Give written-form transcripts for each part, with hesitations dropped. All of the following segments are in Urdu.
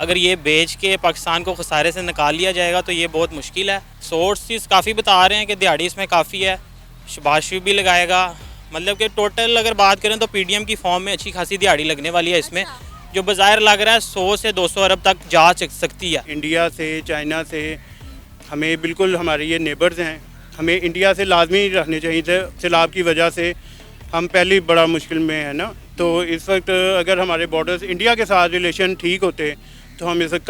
اگر یہ بیچ کے پاکستان کو خسارے سے نکال لیا جائے گا تو یہ بہت مشکل ہے. سورسز کافی بتا رہے ہیں کہ دیہڑی اس میں کافی ہے, شباز شریف بھی لگائے گا. مطلب کہ ٹوٹل اگر بات کریں تو پی ڈی ایم کی فارم میں اچھی خاصی دیہڑی لگنے والی ہے اس میں, جو بظاہر لگ رہا ہے 100 سے 200 ارب تک جا سکتی ہے. انڈیا سے, چائنا سے, ہمیں بالکل ہمارے یہ نیبرز ہیں, ہمیں انڈیا سے لازمی رکھنے چاہیے تھے. سیلاب کی وجہ سے ہم پہلے بڑا مشکل میں ہیں نا, تو اس وقت اگر ہمارے بارڈرز انڈیا کے ساتھ ریلیشن ٹھیک ہوتے تو ہم اس وقت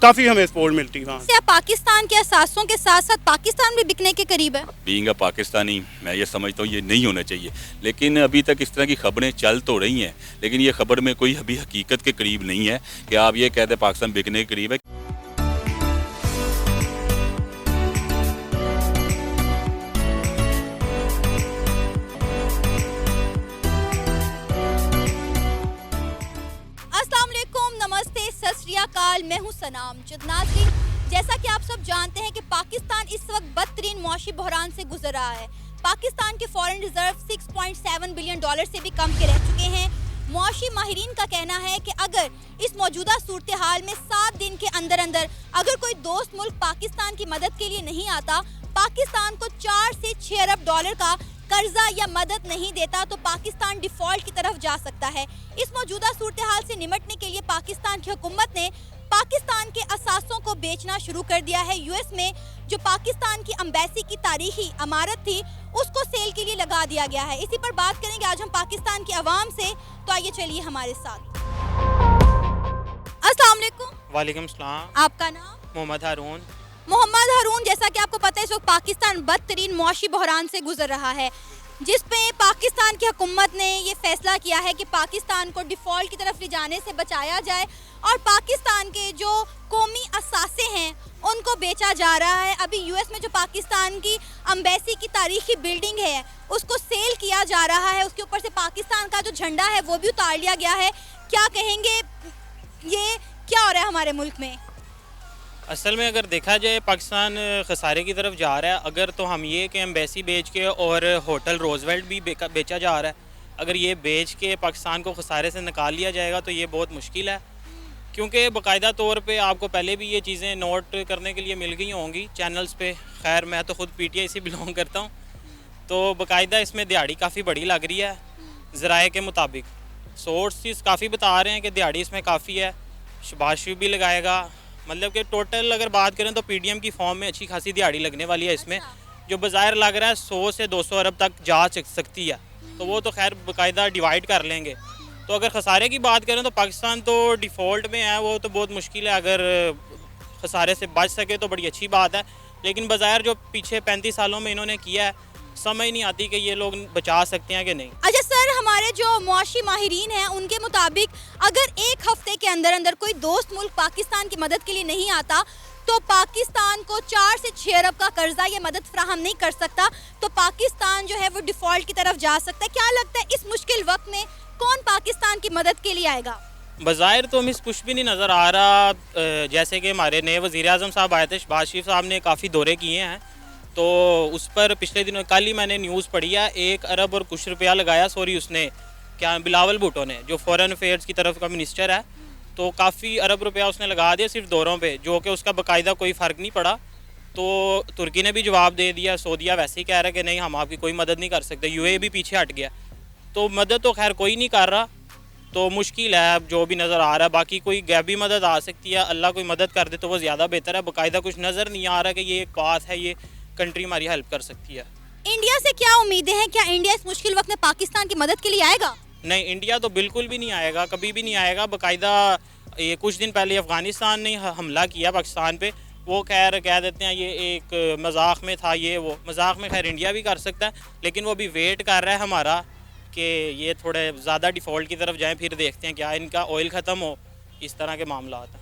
کافی ہمیں سپورٹ ملتی وہاں. پاکستان کے اثاثوں کے ساتھ ساتھ پاکستان بھی بکنے کے قریب ہے. بینگ اے پاکستانی میں یہ سمجھتا ہوں یہ نہیں ہونا چاہیے, لیکن ابھی تک اس طرح کی خبریں چل تو رہی ہیں, لیکن یہ خبر میں کوئی ابھی حقیقت کے قریب نہیں ہے کہ آپ یہ کہتے ہیں پاکستان بکنے کے قریب ہے. میں ہوں سنام ناظرین, جیسا کہ آپ سب جانتے ہیں کہ پاکستان اس وقت بدترین معاشی بحران سے گزر رہا ہے. پاکستان کے فارن ریزرو 6.7 بلین ڈالر سے بھی کم کے رہ چکے ہیں. معاشی ماہرین کا کہنا ہے کہ اگر اس موجودہ صورتحال میں 7 دن کے اندر اگر کوئی دوست ملک پاکستان کی مدد کے لیے نہیں آتا, پاکستان کو 4 سے 6 ارب ڈالر کا قرضہ یا مدد نہیں دیتا, تو پاکستان ڈیفالٹ کی طرف جا سکتا ہے. اس موجودہ صورتحال سے نمٹنے کے لیے پاکستان کی حکومت نے پاکستان کے اثاثوں کو بیچنا شروع کر دیا ہے. یو ایس میں جو پاکستان کی امبیسی کی تاریخی عمارت تھی اس کو سیل کے لیے لگا دیا گیا ہے. اسی پر بات کریں گے آج ہم پاکستان کی عوام سے, تو آئیے چلیے ہمارے ساتھ. السلام علیکم. وعلیکم السلام. آپ کا نام؟ محمد ہارون. محمد ہارون, جیسا کہ آپ کو پتہ ہے اس وقت پاکستان بدترین معاشی بحران سے گزر رہا ہے, جس پہ پاکستان کی حکومت نے یہ فیصلہ کیا ہے کہ پاکستان کو ڈیفالٹ کی طرف لے جانے سے بچایا جائے اور پاکستان کے جو قومی اثاثے ہیں ان کو بیچا جا رہا ہے. ابھی یو ایس میں جو پاکستان کی امبیسی کی تاریخی بلڈنگ ہے اس کو سیل کیا جا رہا ہے, اس کے اوپر سے پاکستان کا جو جھنڈا ہے وہ بھی اتار لیا گیا ہے. کیا کہیں گے, یہ کیا ہو رہا ہے ہمارے ملک میں؟ اصل میں اگر دیکھا جائے پاکستان خسارے کی طرف جا رہا ہے. اگر تو ہم یہ کہ ایمبیسی بیچ کے اور ہوٹل روزویلٹ بھی بیچا جا رہا ہے, اگر یہ بیچ کے پاکستان کو خسارے سے نکال لیا جائے گا تو یہ بہت مشکل ہے, کیونکہ باقاعدہ طور پہ آپ کو پہلے بھی یہ چیزیں نوٹ کرنے کے لیے مل گئی ہوں گی چینلز پہ. خیر میں تو خود پی ٹی آئی سے بلانگ کرتا ہوں, تو باقاعدہ اس میں دیہڑی کافی بڑی لگ رہی ہے. ذرائع کے مطابق سورسز کافی بتا رہے ہیں کہ دیہڑی اس میں کافی ہے, شباز شریف بھی لگائے گا. مطلب کہ ٹوٹل اگر بات کریں تو پی ڈی ایم کی فارم میں اچھی خاصی دیہڑی لگنے والی ہے اس میں, جو بظاہر لگ رہا ہے 100 سے 200 ارب تک جا سکتی ہے. تو وہ تو خیر باقاعدہ ڈیوائڈ کر لیں گے. تو اگر خسارے کی بات کریں تو پاکستان تو ڈیفالٹ میں ہے, وہ تو بہت مشکل ہے. اگر خسارے سے بچ سکے تو بڑی اچھی بات ہے, لیکن بظاہر جو پیچھے 35 سالوں میں انہوں نے کیا ہے سمجھ نہیں آتی کہ یہ لوگ بچا سکتے ہیں کہ نہیں. اچھا سر, ہمارے جو معاشی ماہرین ہیں ان کے مطابق اگر ایک ہفتے کے اندر کوئی دوست ملک پاکستان کی مدد کے لیے نہیں آتا تو پاکستان کو 4 سے 6 ارب کا قرضہ یہ مدد فراہم نہیں کر سکتا, تو پاکستان جو ہے وہ ڈیفالٹ کی طرف جا سکتا ہے. کیا لگتا ہے اس مشکل وقت میں کون پاکستان کی مدد کے لیے آئے گا؟ بظاہر تو ہمیں کچھ بھی نہیں نظر آ رہا. جیسے کہ ہمارے نئے وزیر اعظم صاحب آئے تھے, شہباز شریف صاحب نے کافی دورے کیے ہیں, تو اس پر پچھلے دنوں کل ہی میں نے نیوز پڑھی ہے 1 ارب اور کچھ روپیہ لگایا, اس نے کیا بلاول بھٹو نے جو فورن افیئرز کی طرف کا منسٹر ہے, تو کافی ارب روپیہ اس نے لگا دیا صرف دوروں پہ, جو کہ اس کا باقاعدہ کوئی فرق نہیں پڑا. تو ترکی نے بھی جواب دے دیا, سعودیہ ویسے ہی کہہ رہا ہے کہ نہیں ہم آپ کی کوئی مدد نہیں کر سکتے, یو اے بھی پیچھے ہٹ گیا. تو مدد تو خیر کوئی نہیں کر رہا, تو مشکل ہے جو بھی نظر آ رہا ہے. باقی کوئی غیبی مدد آ سکتی ہے, اللہ کوئی مدد کر دے تو وہ زیادہ بہتر ہے. باقاعدہ کچھ نظر نہیں آ رہا کہ یہ ایک بات ہے, یہ کنٹری ہماری ہیلپ کر سکتی ہے. انڈیا سے کیا امیدیں ہیں؟ کیا انڈیا اس مشکل وقت میں پاکستان کی مدد کے لیے آئے گا؟ نہیں, انڈیا تو بالکل بھی نہیں آئے گا, کبھی بھی نہیں آئے گا. باقاعدہ یہ کچھ دن پہلے افغانستان نے حملہ کیا پاکستان پہ, وہ خیر کہہ دیتے ہیں یہ ایک مذاق میں تھا, یہ وہ مذاق میں خیر انڈیا بھی کر سکتا ہے, لیکن وہ بھی ویٹ کر رہا ہے ہمارا کہ یہ تھوڑے زیادہ ڈیفالٹ کی طرف جائیں, پھر دیکھتے ہیں کیا ان کا آئل ختم ہو, اس طرح کے معاملات ہیں.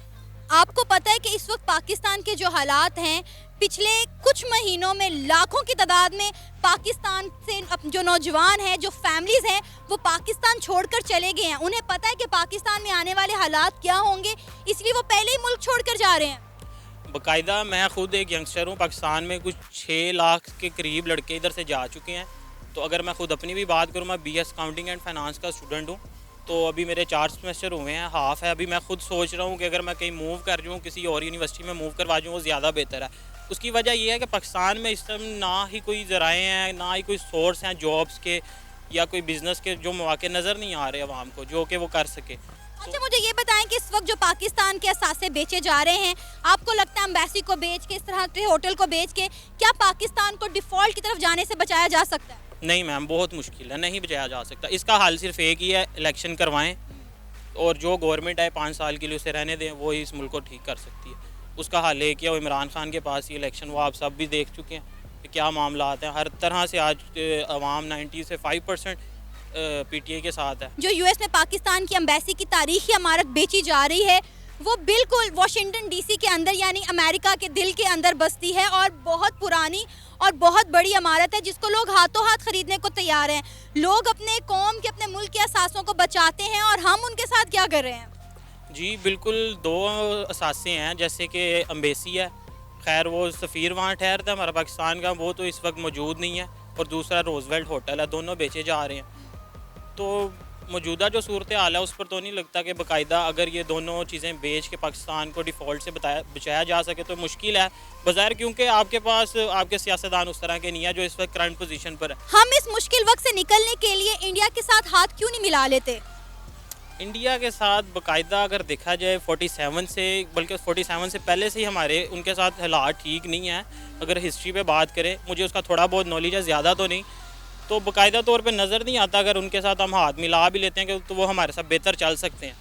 آپ کو پتہ ہے کہ اس وقت پاکستان کے جو حالات ہیں, پچھلے کچھ مہینوں میں لاکھوں کی تعداد میں پاکستان سے جو نوجوان ہیں, جو فیملیز ہیں, وہ پاکستان چھوڑ کر چلے گئے ہیں. انہیں پتہ ہے کہ پاکستان میں آنے والے حالات کیا ہوں گے, اس لیے وہ پہلے ہی ملک چھوڑ کر جا رہے ہیں. باقاعدہ میں خود ایک ینگسٹر ہوں, پاکستان میں کچھ 6 لاکھ کے قریب لڑکے ادھر سے جا چکے ہیں. تو اگر میں خود اپنی بھی بات کروں, میں BS اکاؤنٹنگ اینڈ فائنانس کا اسٹوڈنٹ ہوں, تو ابھی میرے 4 سیمسٹر ہوئے ہیں, ہاف ہے ابھی. میں خود سوچ رہا ہوں کہ اگر میں کہیں موو کر جاؤں, کسی اور یونیورسٹی میں موو کروا جاؤں, وہ زیادہ بہتر ہے. اس کی وجہ یہ ہے کہ پاکستان میں اس ٹائم نہ ہی کوئی ذرائع ہیں, نہ ہی کوئی سورس ہیں جابس کے یا کوئی بزنس کے, جو مواقع نظر نہیں آ رہے عوام کو جو کہ وہ کر سکے. اچھا مجھے یہ بتائیں کہ اس وقت جو پاکستان کے اثاثے بیچے جا رہے ہیں, آپ کو لگتا ہے امبیسی کو بیچ کے, اس طرح کے ہوٹل کو بیچ کے, کیا پاکستان کو ڈیفالٹ کی طرف جانے سے بچایا جا سکتا ہے؟ نہیں میم, بہت مشکل ہے, نہیں بچایا جا سکتا. اس کا حل صرف ایک ہی ہے, الیکشن کروائیں اور جو گورنمنٹ ہے 5 سال کے لیے اسے رہنے دیں, وہی اس ملک کو ٹھیک کر سکتی ہے. اس کا حل ایک ہی ہے, وہ عمران خان کے پاس ہی الیکشن, وہ آپ سب بھی دیکھ چکے ہیں کہ کیا معاملات ہیں. ہر طرح سے آج عوام 90 سے 5% پی ٹی آئی کے ساتھ ہے. جو یو ایس میں پاکستان کی امبیسی کی تاریخی عمارت بیچی جا رہی ہے, وہ بالکل واشنگٹن ڈی سی کے اندر یعنی امریکہ کے دل کے اندر بستی ہے, اور بہت پرانی اور بہت بڑی عمارت ہے جس کو لوگ ہاتھوں ہاتھ خریدنے کو تیار ہیں. لوگ اپنے قوم کے, اپنے ملک کے اثاثوں کو بچاتے ہیں, اور ہم ان کے ساتھ کیا کر رہے ہیں؟ جی بالکل, 2 اثاثے ہیں, جیسے کہ امبیسی ہے, خیر وہ سفیر وہاں ٹھہرتا ہے ہمارا پاکستان کا, وہ تو اس وقت موجود نہیں ہے, اور دوسرا روزویلٹ ہوٹل ہے, دونوں بیچے جا رہے ہیں. تو موجودہ جو صورتحال ہے اس پر تو نہیں لگتا کہ باقاعدہ اگر یہ دونوں چیزیں بیچ کے پاکستان کو ڈیفالٹ سے بچایا جا سکے تو مشکل ہے بظاہر, کیونکہ آپ کے پاس آپ کے سیاستدان اس طرح کے نہیں ہیں جو اس وقت کرنٹ پوزیشن پر ہے. ہم اس مشکل وقت سے نکلنے کے لیے انڈیا کے ساتھ ہاتھ کیوں نہیں ملا لیتے؟ انڈیا کے ساتھ باقاعدہ اگر دیکھا جائے 47 سے, بلکہ 47 سے پہلے سے ہی ہمارے ان کے ساتھ حالات ٹھیک نہیں ہیں. اگر ہسٹری پہ بات کریں, مجھے اس کا تھوڑا بہت نالج ہے, زیادہ تو نہیں, تو باقاعدہ طور پہ نظر نہیں آتا اگر ان کے ساتھ ہم ہاتھ ملا بھی لیتے ہیں کہ تو وہ ہمارے ساتھ بہتر چل سکتے ہیں.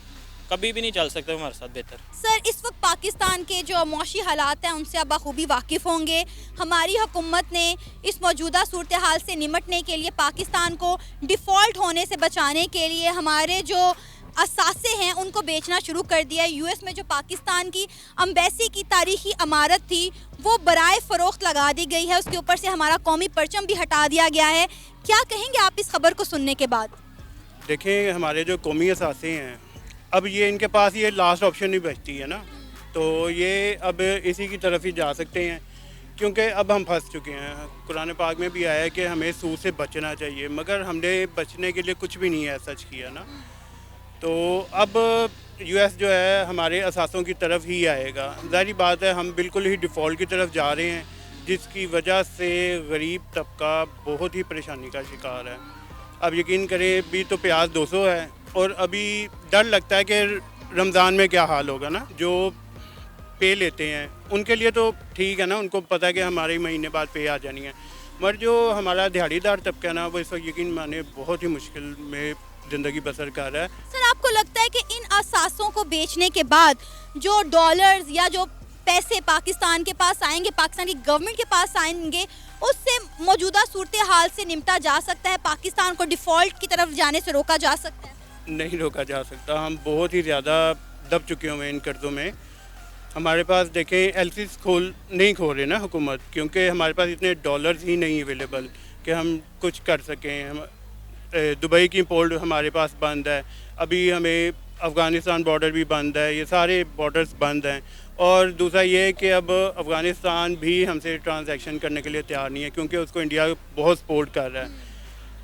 کبھی بھی نہیں چل سکتے ہمارے ساتھ بہتر. سر اس وقت پاکستان کے جو معاشی حالات ہیں ان سے آپ بخوبی واقف ہوں گے. ہماری حکومت نے اس موجودہ صورتحال سے نمٹنے کے لیے, پاکستان کو ڈیفالٹ ہونے سے بچانے کے لیے ہمارے جو اثاثے ہیں ان کو بیچنا شروع کر دیا ہے. یو ایس میں جو پاکستان کی امبیسی کی تاریخی عمارت تھی وہ برائے فروخت لگا دی گئی ہے, اس کے اوپر سے ہمارا قومی پرچم بھی ہٹا دیا گیا ہے. کیا کہیں گے آپ اس خبر کو سننے کے بعد؟ دیکھیں ہمارے جو قومی اثاثے ہیں, اب یہ ان کے پاس یہ لاسٹ آپشن نہیں بچتی ہے نا, تو یہ اب اسی کی طرف ہی جا سکتے ہیں, کیونکہ اب ہم پھنس چکے ہیں. قرآن پاک میں بھی آیا ہے کہ ہمیں سود سے بچنا چاہیے, مگر ہم نے بچنے کے لیے کچھ بھی نہیں ہے سچ کیا نا. تو اب یو ایس جو ہے ہمارے اثاثوں کی طرف ہی آئے گا. ظاہری بات ہے ہم بالکل ہی ڈیفالٹ کی طرف جا رہے ہیں, جس کی وجہ سے غریب طبقہ بہت ہی پریشانی کا شکار ہے. اب یقین کریں بھی تو پیاز 200 ہے, اور ابھی ڈر لگتا ہے کہ رمضان میں کیا حال ہوگا نا. جو پے لیتے ہیں ان کے لیے تو ٹھیک ہے نا, ان کو پتہ ہے کہ ہمارے مہینے بعد پے آ جانی ہے, مگر جو ہمارا دیہڑی دار طبقہ ہے نا وہ اس وقت یقین مانے بہت ہی مشکل میں زندگی بسر کر رہا ہے. سر آپ کو لگتا ہے کہ ان اثاثوں کو بیچنے کے بعد جو ڈالرز یا جو پیسے پاکستان کے پاس آئیں گے, پاکستان کی گورنمنٹ کے پاس آئیں گے, اس سے موجودہ صورتحال سے نمٹا جا سکتا ہے, پاکستان کو ڈیفالٹ کی طرف جانے سے روکا جا سکتا ہے؟ نہیں روکا جا سکتا. ہم بہت ہی زیادہ دب چکے ہوئے ہیں ان قرضوں میں. ہمارے پاس دیکھیں ایل سیز نہیں کھول رہے نا حکومت, کیونکہ ہمارے پاس اتنے ڈالرز ہی نہیں اویلیبل کہ ہم کچھ کر سکیں. دبئی کی پورٹ ہمارے پاس بند ہے, ابھی ہمیں افغانستان بارڈر بھی بند ہے, یہ سارے بارڈرز بند ہیں. اور دوسرا یہ کہ اب افغانستان بھی ہم سے ٹرانزیکشن کرنے کے لیے تیار نہیں ہے, کیونکہ اس کو انڈیا بہت سپورٹ کر رہا ہے.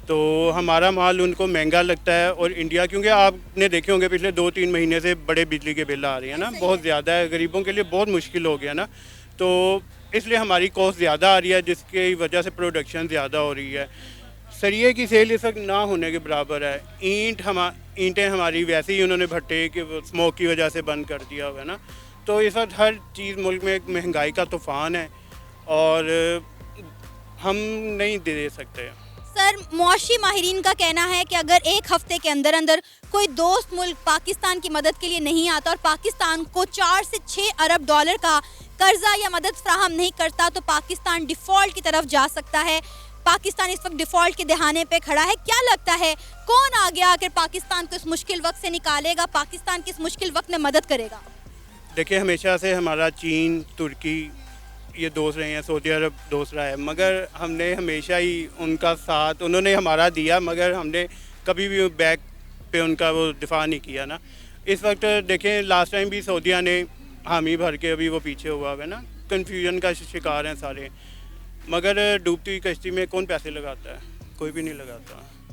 تو ہمارا مال ان کو مہنگا لگتا ہے, اور انڈیا کیونکہ آپ نے دیکھے ہوں گے پچھلے 2-3 مہینے سے بڑے بجلی کے بل آ رہے ہیں نا, بہت زیادہ ہے, غریبوں کے لیے بہت مشکل ہو گیا نا. تو اس لیے ہماری کاسٹ زیادہ آ رہی ہے, جس کی وجہ سے پروڈکشن زیادہ ہو رہی ہے. سریے کی سیل اس وقت نہ ہونے کے برابر ہے. اینٹیں ہماری ویسے ہی انہوں نے بھٹے کہ اسموک کی وجہ سے بند کر دیا ہوا ہے نا. تو اس وقت ہر چیز ملک میں ایک مہنگائی کا طوفان ہے, اور ہم نہیں دے سکتے. سر معاشی ماہرین کا کہنا ہے کہ اگر ایک ہفتے کے اندر کوئی دوست ملک پاکستان کی مدد کے لیے نہیں آتا اور پاکستان کو 4 سے 6 ارب ڈالر کا قرضہ یا مدد فراہم نہیں کرتا تو پاکستان ڈیفالٹ کی طرف جا سکتا ہے. پاکستان اس وقت ڈیفالٹ کے دہانے پہ کھڑا ہے. کیا لگتا ہے کون آگے آ کر پاکستان کو اس مشکل وقت سے نکالے گا, پاکستان کی اس مشکل وقت میں مدد کرے گا؟ دیکھیں ہمیشہ سے ہمارا چین, ترکی یہ دوست رہے ہیں, سعودی عرب دوست رہا ہے, مگر ہم نے ہمیشہ ہی ان کا ساتھ, انہوں نے ہمارا دیا, مگر ہم نے کبھی بھی بیک پہ ان کا وہ دفاع نہیں کیا نا. اس وقت دیکھیں لاسٹ ٹائم بھی سعودیہ نے حامی بھر کے ابھی وہ پیچھے ہوا ہے نا, کنفیوژن کا شکار ہیں سارے. مگر ڈوبتی ہوئی کشتی میں کون پیسے لگاتا ہے؟ کوئی بھی نہیں لگاتا.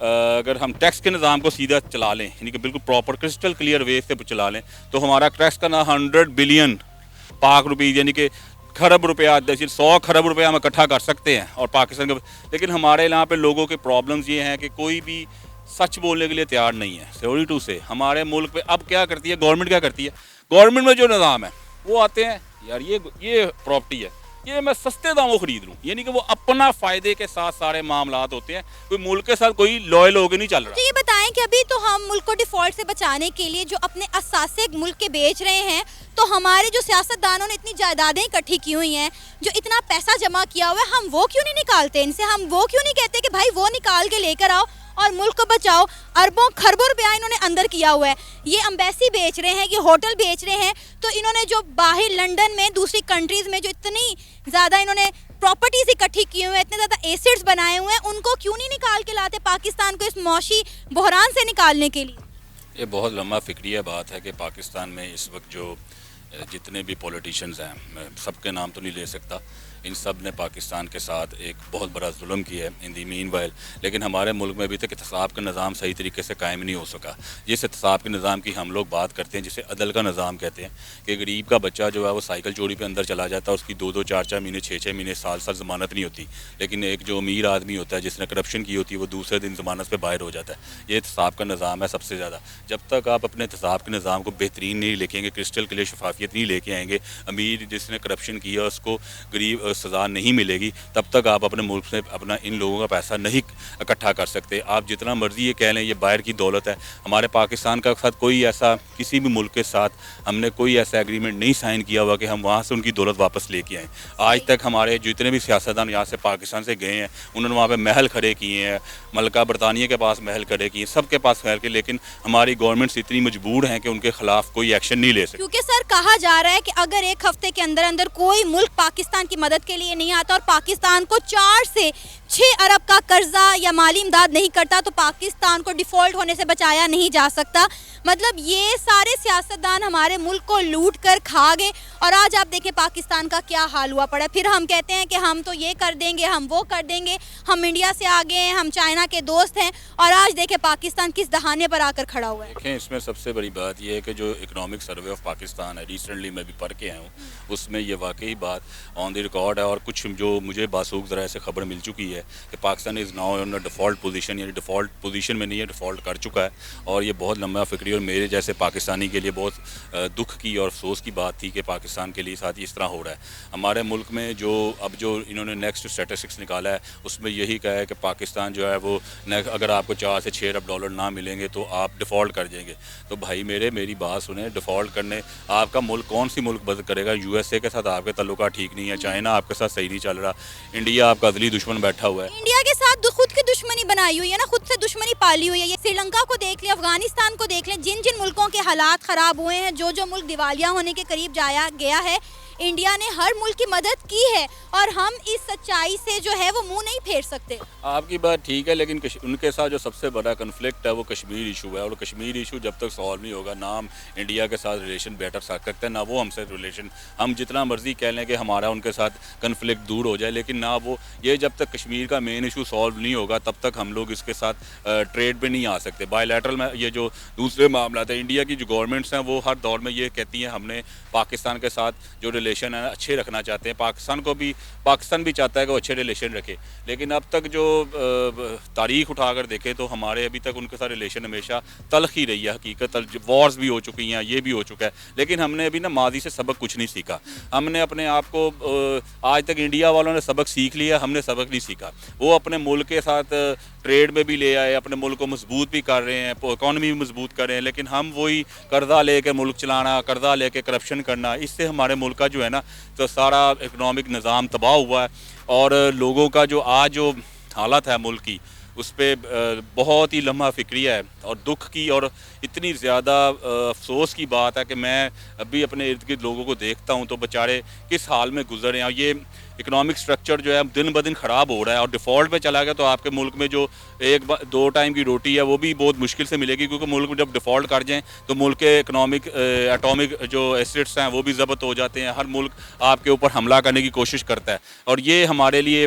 اگر ہم ٹیکس کے نظام کو سیدھا چلا لیں یعنی کہ بالکل پراپر کرسٹل کلیئر وے سے چلا لیں تو ہمارا ٹیکس کا نا 100 بلین پاک روپیز یعنی کہ کھرب روپیہ 100 کھرب روپیہ ہم اکٹھا کر سکتے ہیں اور پاکستان کے. لیکن ہمارے یہاں پہ لوگوں کے پرابلمز یہ ہیں کہ کوئی بھی سچ بولنے کے لیے تیار نہیں ہے. سوری ٹو سے ہمارے ملک پہ اب کیا کرتی ہے گورنمنٹ, کیا کرتی ہے گورنمنٹ میں جو نظام ہے وہ آتے ہیں یار یہ پراپرٹی ہے یہ میں سستے داموں خرید لوں, یعنی کہ وہ اپنا فائدے کے ساتھ سارے معاملات ہوتے ہیں, کوئی ملک کے ساتھ کوئی لوئل ہو کے نہیں چل رہا. یہ بتائیں کہ ابھی تو ہم ملک کو ڈیفالٹ سے بچانے کے لیے جو اپنے اثاثے ملک کے بیچ رہے ہیں, تو ہمارے جو سیاست دانوں نے اتنی جائیدادیں اکٹھی کی ہوئی ہیں, جو اتنا پیسہ جمع کیا ہوا ہے, ہم وہ کیوں نہیں نکالتے ان سے؟ ہم وہ کیوں نہیں کہتے کہ بھائی وہ نکال کے لے کر آؤ اور ملک کو بچاؤ؟ اربوں خربوں روپیہ انہوں نے اندر کیا ہوا ہے. یہ امبیسی بیچ رہے ہیں, یہ ہوٹل بیچ رہے ہیں, تو انہوں نے جو باہر لنڈن میں دوسری کنٹریز میں جو اتنی زیادہ انہوں نے پراپرٹیز اکٹھی کی ہوئے ہیں, اتنے زیادہ ایسٹس بنائے ہوئے ہیں, ان کو کیوں نہیں نکال کے لاتے پاکستان کو اس معاشی بحران سے نکالنے کے لیے؟ یہ بہت لمبا فکریہ بات ہے کہ پاکستان میں اس وقت جو جتنے بھی پولیٹیشنز ہیں, میں سب کے نام تو نہیں لے سکتا, ان سب نے پاکستان کے ساتھ ایک بہت بڑا ظلم کیا ہے ان دی مین وائل. لیکن ہمارے ملک میں ابھی تک احتساب کا نظام صحیح طریقے سے قائم نہیں ہو سکا. جس احتساب کے نظام کی ہم لوگ بات کرتے ہیں, جسے عدل کا نظام کہتے ہیں, کہ غریب کا بچہ جو ہے وہ سائیکل چوری پہ اندر چلا جاتا ہے, اس کی 2-2 4-4 مہینے 6-6 مہینے سال ضمانت نہیں ہوتی. لیکن ایک جو امیر آدمی ہوتا ہے جس نے کرپشن کی ہوتی ہے وہ دوسرے دن ضمانت پہ باہر ہو جاتا ہے. یہ احتساب کا نظام ہے سب سے زیادہ. جب تک آپ اپنے احتساب کے نظام کو بہترین نہیں لکھیں گے, کرسٹل کلیئر شفافیت نہیں لے کے آئیں گے, امیر جس نے کرپشن کیا اس کو غریب سزا نہیں ملے گی, تب تک آپ اپنے ملک سے اپنا ان لوگوں کا پیسہ نہیں اکٹھا کر سکتے. آپ جتنا مرضی یہ کہہ لیں یہ باہر کی دولت ہے, ہمارے پاکستان کا ساتھ کوئی ایسا کسی بھی ملک کے ساتھ ہم نے کوئی ایسا ایگریمنٹ نہیں سائن کیا ہوا کہ ہم وہاں سے ان کی دولت واپس لے کے آئیں. آج تک ہمارے جتنے بھی سیاستدان یہاں سے پاکستان سے گئے ہیں انہوں نے وہاں پہ محل کھڑے کیے ہیں, ملکہ برطانیہ کے پاس محل کھڑے کیے ہیں, سب کے پاس محل کے, لیکن ہماری گورنمنٹس اتنی مجبور ہیں کہ ان کے خلاف کوئی ایکشن نہیں لے سکتے. کیونکہ سر کہا جا رہا ہے کہ اگر ایک ہفتے کے اندر اندر کوئی ملک پاکستان کی مدد کے لیے نہیں آتا اور پاکستان کو 4 سے 6 ارب کا قرضہ یا مالی امداد نہیں کرتا, تو پاکستان کو ڈیفالٹ ہونے سے بچایا نہیں جا سکتا. مطلب یہ سارے سیاستدان ہمارے ملک کو لوٹ کر کھا گئے, اور آج آپ دیکھیں پاکستان کا کیا حال ہوا پڑا ہے. پھر ہم کہتے ہیں کہ ہم تو یہ کر دیں گے, ہم وہ کر دیں گے, ہم انڈیا سے آگے ہیں, ہم چائنا کے دوست ہیں, اور آج دیکھیں پاکستان کس دہانے پر آ کر کھڑا ہوا ہے. دیکھیں اس میں سب سے بڑی بات یہ ہے کہ جو اکنامک سروے آف پاکستان ہے, ریسنٹلی میں بھی پڑھ کے آیا ہوں, اس میں یہ واقعی بات آن دی ریکارڈ ہے, اور کچھ جو مجھے باسوق ذرائع سے خبر مل چکی ہے کہ Pakistan is now in default position, یعنی ڈیفالٹ پوزیشن میں نہیں ہے, ڈیفالٹ کر چکا ہے. اور یہ بہت لمبا فکری اور میرے جیسے پاکستانی کے لیے بہت دکھ کی اور افسوس کی بات تھی کہ پاکستان کے لیے ساتھ اس طرح ہو رہا ہے. ہمارے ملک میں جو اب جو انہوں نے نیکسٹ اسٹیٹسٹکس نکالا ہے اس میں یہی کہا ہے کہ پاکستان جو ہے وہ اگر آپ کو 4 سے 6 ارب ڈالر نہ ملیں گے تو آپ ڈیفالٹ کر جائیں گے. تو بھائی میری بات سنیں, ڈیفالٹ کرنے آپ کا ملک کون سی ملک مدد کرے گا؟ یو ایس اے کے ساتھ آپ کے تعلقات ٹھیک نہیں ہے, چائنا آپ کے ساتھ صحیح نہیں چل رہا, انڈیا آپ کا ازلی دشمن بیٹھا ہوا ہے. انڈیا کے ساتھ خود کی دشمنی بنائی ہوئی ہے نا, خود سے دشمنی پالی ہوئی ہے. یہ سری لنکا کو دیکھ لیں, افغانستان کو دیکھ لیں, جن جن ملکوں کے حالات خراب ہوئے ہیں, جو ملک دیوالیہ ہونے کے قریب جایا گیا ہے, انڈیا نے ہر ملک کی مدد کی ہے, اور ہم اس سچائی سے جو ہے وہ منہ نہیں پھیر سکتے. آپ کی بات ٹھیک ہے, لیکن ان کے ساتھ جو سب سے بڑا کنفلکٹ ہے وہ کشمیر ایشو ہے, اور کشمیر ایشو جب تک سالو نہیں ہوگا نہ ہم انڈیا کے ساتھ ریلیشن بیٹر سکتے ہیں, نہ وہ ہم سے ریلیشن, ہم جتنا مرضی کہہ لیں کہ ہمارا ان کے ساتھ کنفلکٹ دور ہو جائے, لیکن نہ وہ یہ جب تک کشمیر کا مین ایشو سالو نہیں ہوگا تب تک ہم لوگ اس کے ساتھ ٹریڈ پہ نہیں آ سکتے. بائی لیٹرل میں یہ جو دوسرے معاملات ہیں, انڈیا کی جو گورنمنٹس ہیں وہ ہر دور میں یہ کہتی ہیں ہم نے پاکستان کے ساتھ جو ریلیشن ہے اچھے رکھنا چاہتے ہیں, پاکستان بھی چاہتا ہے کہ وہ اچھے ریلیشن رکھے, لیکن اب تک جو تاریخ اٹھا کر دیکھیں تو ہمارے ابھی تک ان کے ساتھ ریلیشن ہمیشہ تلخ ہی رہی ہے. حقیقت وارز بھی ہو چکی ہیں, یہ بھی ہو چکا ہے, لیکن ہم نے ابھی نا ماضی سے سبق کچھ نہیں سیکھا. ہم نے اپنے آپ کو آج تک انڈیا والوں نے سبق سیکھ لیا, ہم نے سبق نہیں سیکھا. وہ اپنے ملک کے ساتھ ٹریڈ میں بھی لے آئے, اپنے ملک کو مضبوط بھی کر رہے ہیں, اکانومی بھی مضبوط کر رہے ہیں, لیکن ہم وہی قرضہ لے کے ملک چلانا, قرضہ لے کے کرپشن کرنا, اس سے ہمارے ملک کا جو ہے نا تو سارا اکنامک نظام تباہ ہوا ہے. اور لوگوں کا جو آج جو حالت ہے ملک کی اس پہ بہت ہی لمحہ فکریہ ہے اور دکھ کی اور اتنی زیادہ افسوس کی بات ہے کہ میں ابھی اپنے ارد گرد لوگوں کو دیکھتا ہوں تو بیچارے کس حال میں گزر رہے ہیں. یہ اکنامک سٹرکچر جو ہے دن بدن خراب ہو رہا ہے, اور ڈیفالٹ پہ چلا گیا تو آپ کے ملک میں جو 1-2 ٹائم کی روٹی ہے وہ بھی بہت مشکل سے ملے گی, کیونکہ ملک میں جب ڈیفالٹ کر جائیں تو ملک کے اکنامک ایٹامک جو ایسٹس ہیں وہ بھی ضبط ہو جاتے ہیں. ہر ملک آپ کے اوپر حملہ کرنے کی کوشش کرتا ہے, اور یہ ہمارے لیے